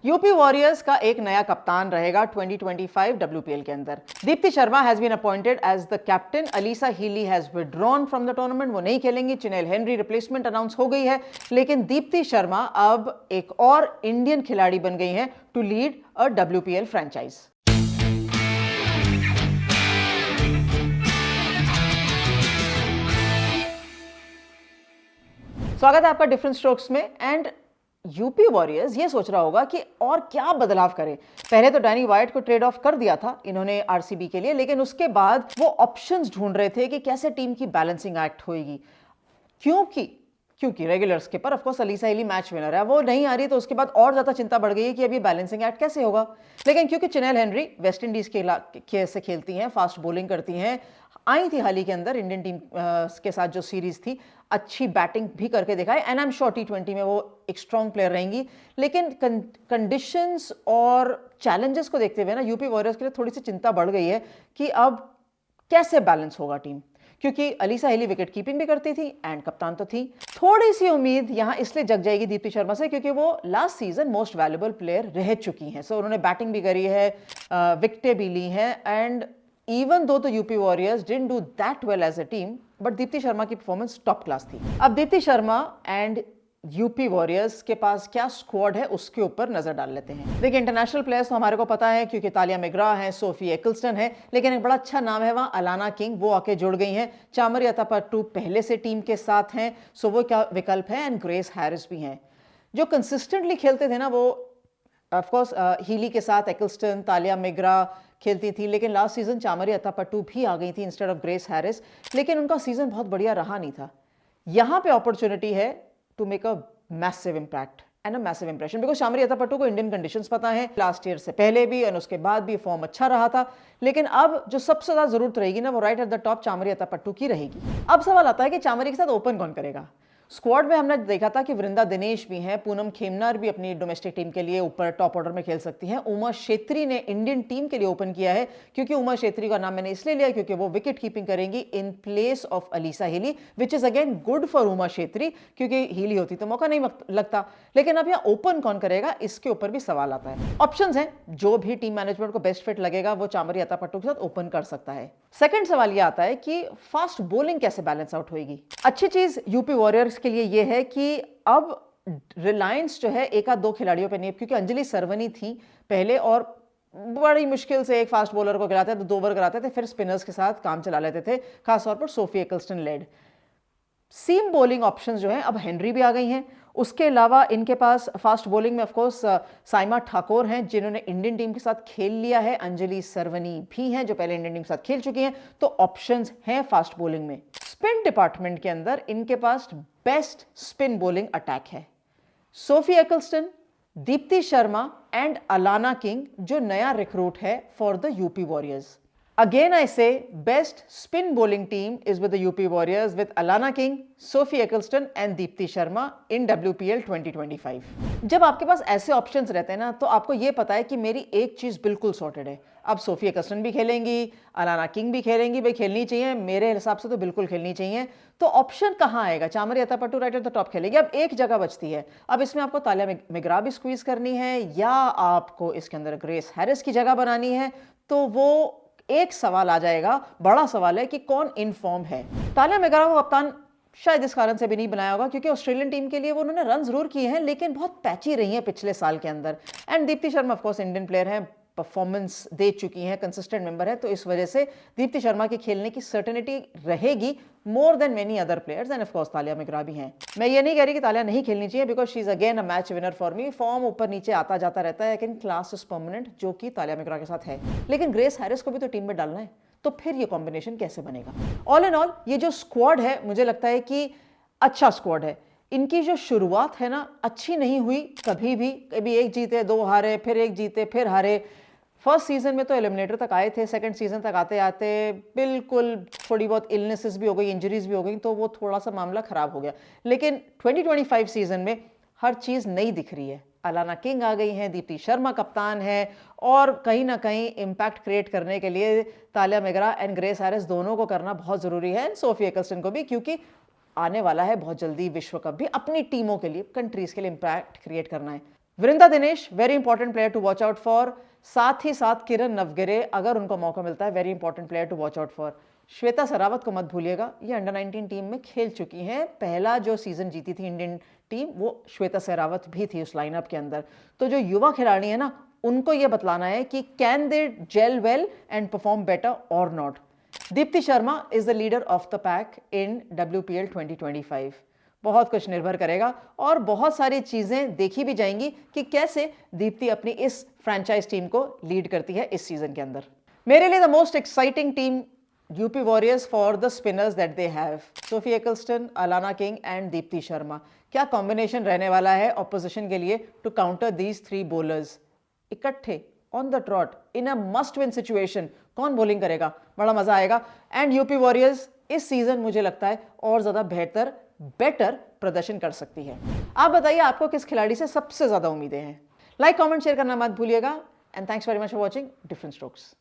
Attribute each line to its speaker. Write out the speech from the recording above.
Speaker 1: UP warriors का एक नया कप्तान रहेगा 2025 डब्ल्यूपीएल के अंदर। Deepti Sharma has been appointed as the captain. Alyssa Healy has withdrawn from the tournament, वो नहीं खेलेंगी। चिनेल हेनरी रिप्लेसमेंट अनाउंस हो गई है, लेकिन दीप्ति शर्मा अब एक और इंडियन खिलाड़ी बन गई हैं to lead a WPL franchise. स्वागत है आपका डिफरेंट स्ट्रोक्स में। एंड यूपी वॉरियर्स ये सोच रहा होगा कि और क्या बदलाव करें। पहले तो डैनी वाइट को ट्रेड ऑफ कर दिया था इन्होंने आरसीबी के लिए, लेकिन उसके बाद वो ऑप्शंस ढूंढ रहे थे कि कैसे टीम की बैलेंसिंग एक्ट होगी। क्योंकि regular skipper of course Alyssa Healy match winner है, वो नहीं आ रही, तो उसके बाद और ज्यादा चिंता बढ़ गई है कि अब ये बैलेंसिंग एक्ट कैसे होगा। लेकिन क्योंकि चिनेल हेनरी वेस्ट इंडीज के से खेलती हैं, फास्ट बॉलिंग करती हैं, आई थी हाल ही के अंदर इंडियन टीम के साथ जो सीरीज थी, अच्छी बैटिंग भी करके दिखाई, and I am sure T20 में वो एक स्ट्रॉन्ग प्लेयर रहेंगी। लेकिन कंडीशंस और चैलेंजेस को देखते हुए ना यूपी वॉरियर्स के लिए थोड़ी सी चिंता बढ़ गई है कि अब कैसे बैलेंस होगा टीम, क्योंकि अलीसा हीली विकेट कीपिंग भी करती थी एंड कप्तान तो थी। थोड़ी सी उम्मीद यहां इसलिए जग जाएगी दीप्ति शर्मा से क्योंकि वो last season most valuable player रह चुकी हैं। सो उन्होंने बैटिंग भी करी है, विकेटें भी ली हैं, and even though the UP Warriors didn't do that well as a team, but Deepti Sharma की परफॉर्मेंस टॉप क्लास थी। अब Deepti Sharma and UP warriors के पास क्या स्क्वाड है उसके ऊपर नजर डाल लेते हैं। देखिए, इंटरनेशनल प्लेयर्स तो हमारे को पता है क्योंकि तालिया मिग्रा है, सोफी एक्लस्टन है, लेकिन एक बड़ा अच्छा नाम है वहां अलाना किंग, वो आके जुड़ गई हैं। चामरी अतापट्टू पहले से टीम के साथ हैं, सो वो क्या विकल्प है, एंड ग्रेस हैरिस भी हैं जो कंसिस्टेंटली खेलते थे ना। वो ऑफकोर्स हीली के साथ एक्लस्टन, तालिया मिग्रा खेलती थी, लेकिन लास्ट सीजन चामरी अतापट्टू भी आ गई थी इंस्टेड ऑफ ग्रेस हैरिस, लेकिन उनका सीजन बहुत बढ़िया रहा नहीं था। यहां पे अपॉर्चुनिटी है to make a massive impact and a massive impression, because Chamari Athapaththu को इंडियन कंडीशंस पता है, लास्ट ईयर से पहले भी और उसके बाद भी फॉर्म अच्छा रहा था। लेकिन अब जो सबसे ज्यादा जरूरत रहेगी ना, वो right at the top Chamari अतापट्टू की रहेगी। अब सवाल आता है कि चामरी के साथ ओपन कौन करेगा। स्क्वाड में हमने देखा था कि वृंदा दिनेश भी हैं, पूनम खेमनार भी अपनी डोमेस्टिक टीम के लिए ऊपर टॉप ऑर्डर में खेल सकती हैं। उमा शेत्री ने इंडियन टीम के लिए ओपन किया है, क्योंकि उमा शेत्री का नाम मैंने इसलिए लिया क्योंकि वो विकेट कीपिंग करेंगी in place of Alyssa Healy, which is again good for Uma Chetry, क्योंकि हीली होती तो मौका नहीं लगता। लेकिन अब यहाँ ओपन कौन करेगा, इसके ऊपर भी सवाल आता है। ऑप्शंस हैं, जो भी टीम मैनेजमेंट को बेस्ट फिट लगेगा वो चामरी अतापट्टू के साथ ओपन कर सकता है। सेकंड सवाल यह आता है कि फास्ट बॉलिंग कैसे बैलेंस आउट होगी। अच्छी चीज यूपी वॉरियर्स के लिए यह है कि अब रिलायंस जो है एक आध दो खिलाड़ियों पे नहीं, क्योंकि अंजलि सरवनी थी पहले और बड़ी मुश्किल से एक फास्ट बॉलर को गिराते थे, तो 2 ओवर कराते थे, फिर स्पिनर्स के साथ काम चला लेते थे, खासतौर पर Sophie Ecclestone led. Seam bowling options जो हैं, अब हेनरी भी आ गई हैं। उसके अलावा इनके पास फास्ट बॉलिंग में ऑफकोर्स साइमा ठाकुर हैं जिन्होंने इंडियन टीम के साथ खेल लिया है, अंजलि सरवनी भी हैं जो पहले इंडियन टीम के साथ खेल चुकी हैं, तो ऑप्शंस हैं फास्ट बॉलिंग में। स्पिन डिपार्टमेंट के अंदर इनके पास बेस्ट स्पिन बॉलिंग अटैक है। Sophie Ecclestone, Deepti Sharma and Alana King जो नया रिक्रूट है for the UP Warriors. Again I say best spin bowling team is with the UP Warriors with Alana King, Sophie Eccleston and Deepti Sharma in WPL 2025। जब आपके पास ऐसे options रहते हैं ना, तो आपको ये पता है कि मेरी एक चीज बिल्कुल सॉर्टेड है। अब सोफी एक्लस्टन भी खेलेंगी, अलाना किंग भी खेलेंगी, भाई खेलनी चाहिए, मेरे हिसाब से तो बिल्कुल खेलनी चाहिए। तो ऑप्शन कहाँ आएगा, Chamari अतापट्टू right at the top खेलेगी। अब एक जगह बचती है, अब इसमें आपको तालिया मिग्रा भी स्क्वीज करनी है या आपको इसके अंदर ग्रेस हैरिस की जगह बनानी है, तो वो एक सवाल आ जाएगा। बड़ा सवाल है कि कौन इन फॉर्म है। तालिया मिग्रा को कप्तान शायद इस कारण से भी नहीं बनाया होगा क्योंकि ऑस्ट्रेलियन टीम के लिए वो उन्होंने रन जरूर किए हैं, लेकिन बहुत पैची रही हैं पिछले साल के अंदर। And Deepti Sharma of course Indian player हैं, परफॉर्मेंस दे चुकी हैं, कंसिस्टेंट मेंबर है, तो इस वजह से दीप्ति शर्मा के खेलने की सर्टेनिटी रहेगी more than many other players. And of course Tahlia McGrath भी हैं। मैं ये नहीं कह रही कि तालिया नहीं खेलनी चाहिए, because she is again a match winner for me. Form ऊपर नीचे आता जाता रहता है, लेकिन क्लास इज परमानेंट, जो कि तालिया मिग्रा के साथ है। लेकिन ग्रेस हैरिस को भी तो टीम में डालना है, तो फिर ये कॉम्बिनेशन कैसे बनेगा। ऑल इन ऑल ये जो स्क्वाड है, मुझे लगता है कि अच्छा स्क्वाड है। इनकी जो शुरुआत है ना, अच्छी नहीं हुई कभी भी, कभी एक जीते 2 हारे, फिर एक जीते फिर हारे। फर्स्ट सीजन में तो एलिमिनेटर तक आए थे, सेकंड सीजन तक आते आते बिल्कुल थोड़ी बहुत इलनेसेस भी हो गई, इंजरीज भी हो गई, तो वो थोड़ा सा मामला खराब हो गया। लेकिन 2025 सीजन में हर चीज नई दिख रही है। अलाना किंग आ गई हैं, दीप्ति शर्मा कप्तान है, और कहीं ना कहीं इम्पैक्ट क्रिएट करने के लिए तालिया मिग्रा एंड ग्रेस हैरिस दोनों को करना बहुत जरूरी है, एंड सोफी एक्लस्टन को भी, क्योंकि आने वाला है बहुत जल्दी विश्व कप भी, अपनी टीमों के लिए, कंट्रीज के लिए इम्पैक्ट क्रिएट करना है। Vrinda Dinesh very important player to watch out for, साथ ही साथ किरण नवगिरे अगर उनको मौका मिलता है very important player to watch out for. Shweta Sehrawat को मत भूलिएगा, ये अंडर 19 टीम में खेल चुकी हैं, पहला जो सीजन जीती थी इंडियन टीम वो श्वेता सरावत भी थी उस लाइनअप के अंदर। तो जो युवा खिलाड़ी है ना, उनको ये बतलाना है कि can they gel well and perform better और not. Deepti Sharma is the leader of the pack in WPL 2025। बहुत कुछ निर्भर करेगा और बहुत सारी चीजें देखी भी जाएंगी कि कैसे दीप्ति अपनी इस फ्रेंचाइज टीम को लीड करती है इस सीजन के अंदर। मेरे लिए the most exciting team UP Warriors for the spinners that they have, Sophie Ecclestone, Alana King and Deepti Sharma. क्या कॉम्बिनेशन रहने वाला है ऑपोजिशन के लिए टू काउंटर दीज 3 बोलर्स। इकट्ठे on the trot in a must win situation कौन bowling करेगा, बड़ा मजा आएगा। एंड यूपी वॉरियर्स इस सीजन मुझे लगता है और ज्यादा बेटर प्रदर्शन कर सकती है। आप बताइए आपको किस खिलाड़ी से सबसे ज्यादा उम्मीदें हैं। लाइक कमेंट शेयर करना मत भूलिएगा and thanks very much for watching different strokes.